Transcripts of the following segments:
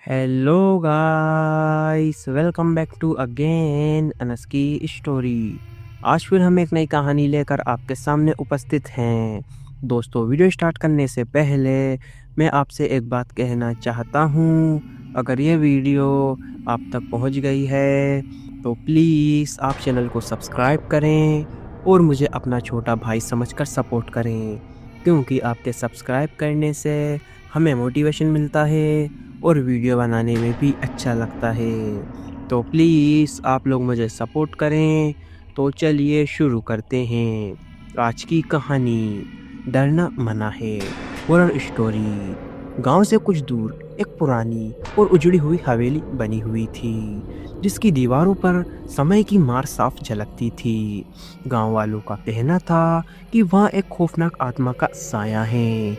Hello guys, welcome back to again Anas की story. आज फिर हम एक नई कहानी लेकर आपके सामने उपस्थित हैं। दोस्तों, वीडियो स्टार्ट करने से पहले मैं आपसे एक बात कहना चाहता हूँ। अगर ये वीडियो आप तक पहुँच गई है तो प्लीज़ आप चैनल को सब्सक्राइब करें और मुझे अपना छोटा भाई समझकर सपोर्ट करें, क्योंकि आपके सब्सक्राइब करने से हमें मोटिवेशन मिलता है और वीडियो बनाने में भी अच्छा लगता है। तो प्लीज़ आप लोग मुझे सपोर्ट करें। तो चलिए शुरू करते हैं आज की कहानी। डरना मना है, हॉरर स्टोरी। गांव से कुछ दूर एक पुरानी और उजड़ी हुई हवेली बनी हुई थी, जिसकी दीवारों पर समय की मार साफ झलकती थी। गांव वालों का कहना था कि वहाँ एक खौफनाक आत्मा का साया है,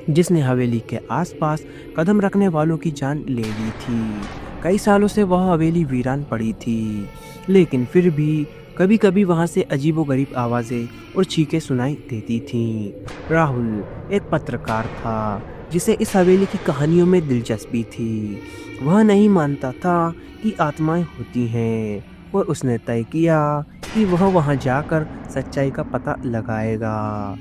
जिसने हवेली के आसपास कदम रखने वालों की जान ले ली थी। कई सालों से वह हवेली वीरान पड़ी थी, लेकिन फिर भी कभी कभी वहां से अजीबोगरीब आवाज़ें और चीखें सुनाई देती थीं। राहुल एक पत्रकार था, जिसे इस हवेली की कहानियों में दिलचस्पी थी। वह नहीं मानता था कि आत्माएं होती हैं, और उसने तय किया कि वह वहां जाकर सच्चाई का पता लगाएगा।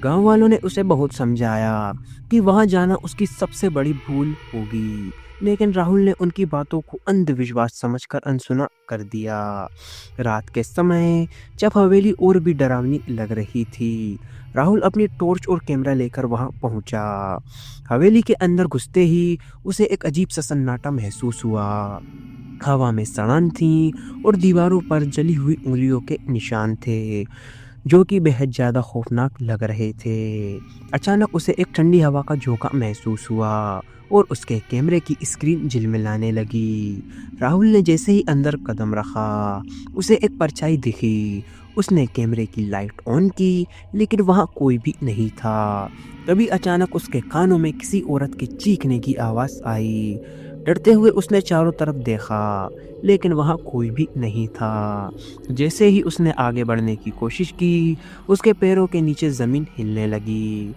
गांव वालों ने उसे बहुत समझाया कि वहां जाना उसकी सबसे बड़ी भूल होगी, लेकिन राहुल ने उनकी बातों को अंधविश्वास समझकर अनसुना कर दिया। रात के समय जब हवेली और भी डरावनी लग रही थी, राहुल अपनी टॉर्च और कैमरा लेकर वहां पहुंचा। हवेली के अंदर घुसते ही उसे एक अजीब सा सन्नाटा महसूस हुआ। हवा में सड़न थी और दीवारों पर जली हुई उंगलियों के निशान थे, जो कि बेहद ज़्यादा खौफनाक लग रहे थे। अचानक उसे एक ठंडी हवा का झोंका महसूस हुआ और उसके कैमरे की स्क्रीन झिलमिलाने लगी। राहुल ने जैसे ही अंदर कदम रखा, उसे एक परछाई दिखी। उसने कैमरे की लाइट ऑन की, लेकिन वहाँ कोई भी नहीं था। तभी अचानक उसके कानों में किसी औरत के चीखने की आवाज़ आई। डरते हुए उसने चारों तरफ देखा, लेकिन वहाँ कोई भी नहीं था। जैसे ही उसने आगे बढ़ने की कोशिश की, उसके पैरों के नीचे ज़मीन हिलने लगी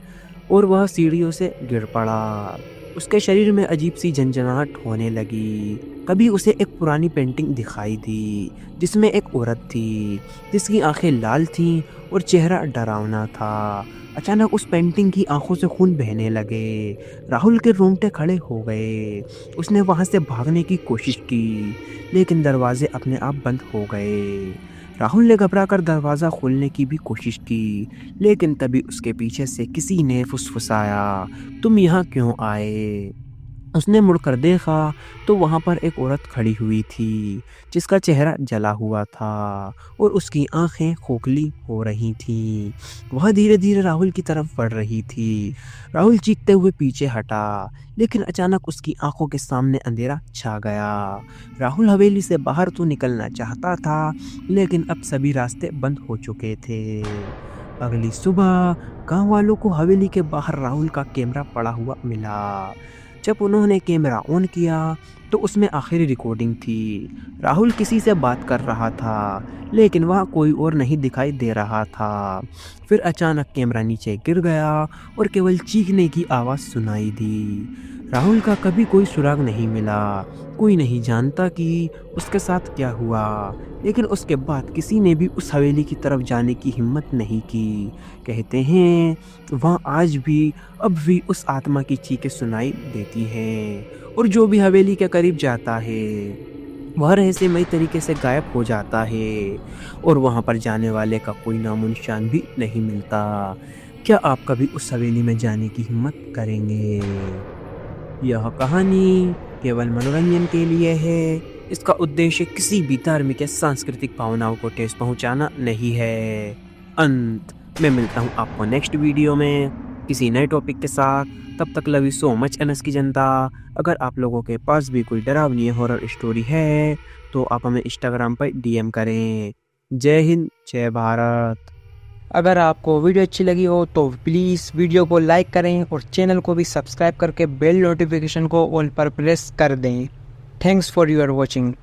और वह सीढ़ियों से गिर पड़ा। उसके शरीर में अजीब सी झंझनाहट होने लगी। कभी उसे एक पुरानी पेंटिंग दिखाई दी, जिसमें एक औरत थी, जिसकी आंखें लाल थीं और चेहरा डरावना था। अचानक उस पेंटिंग की आंखों से खून बहने लगे। राहुल के रोंगटे खड़े हो गए। उसने वहां से भागने की कोशिश की, लेकिन दरवाजे अपने आप बंद हो गए। राहुल ने घबराकर दरवाज़ा खोलने की भी कोशिश की, लेकिन तभी उसके पीछे से किसी ने फुसफुसाया, "तुम यहाँ क्यों आए?" उसने मुड़कर देखा तो वहाँ पर एक औरत खड़ी हुई थी, जिसका चेहरा जला हुआ था और उसकी आंखें खोखली हो रही थीं। वह धीरे धीरे राहुल की तरफ बढ़ रही थी। राहुल चीखते हुए पीछे हटा, लेकिन अचानक उसकी आंखों के सामने अंधेरा छा गया। राहुल हवेली से बाहर तो निकलना चाहता था, लेकिन अब सभी रास्ते बंद हो चुके थे। अगली सुबह गांव वालों को हवेली के बाहर राहुल का कैमरा पड़ा हुआ मिला। जब उन्होंने कैमरा ऑन किया तो उसमें आखिरी रिकॉर्डिंग थी। राहुल किसी से बात कर रहा था, लेकिन वहाँ कोई और नहीं दिखाई दे रहा था। फिर अचानक कैमरा नीचे गिर गया और केवल चीखने की आवाज़ सुनाई दी। राहुल का कभी कोई सुराग नहीं मिला। कोई नहीं जानता कि उसके साथ क्या हुआ, लेकिन उसके बाद किसी ने भी उस हवेली की तरफ जाने की हिम्मत नहीं की। कहते हैं वहाँ आज भी अब भी उस आत्मा की चीखें सुनाई देती हैं, और जो भी हवेली के करीब जाता है वह रहस्यमय तरीके से गायब हो जाता है, और वहाँ पर जाने वाले का कोई नामो निशान भी नहीं मिलता। क्या आप कभी उस हवेली में जाने की हिम्मत करेंगे? यह कहानी केवल मनोरंजन के लिए है। इसका उद्देश्य किसी भी धार्मिक या सांस्कृतिक भावनाओं को ठेस पहुंचाना नहीं है। अंत में मिलता हूं आपको नेक्स्ट वीडियो में किसी नए टॉपिक के साथ। तब तक love you so much NS की जनता। अगर आप लोगों के पास भी कोई डरावनी हॉरर स्टोरी है तो आप हमें इंस्टाग्राम पर डीएम करें। जय हिंद, जय भारत। अगर आपको वीडियो अच्छी लगी हो तो प्लीज़ वीडियो को लाइक करें और चैनल को भी सब्सक्राइब करके बेल नोटिफिकेशन को ऑल पर प्रेस कर दें। Thanks for your watching.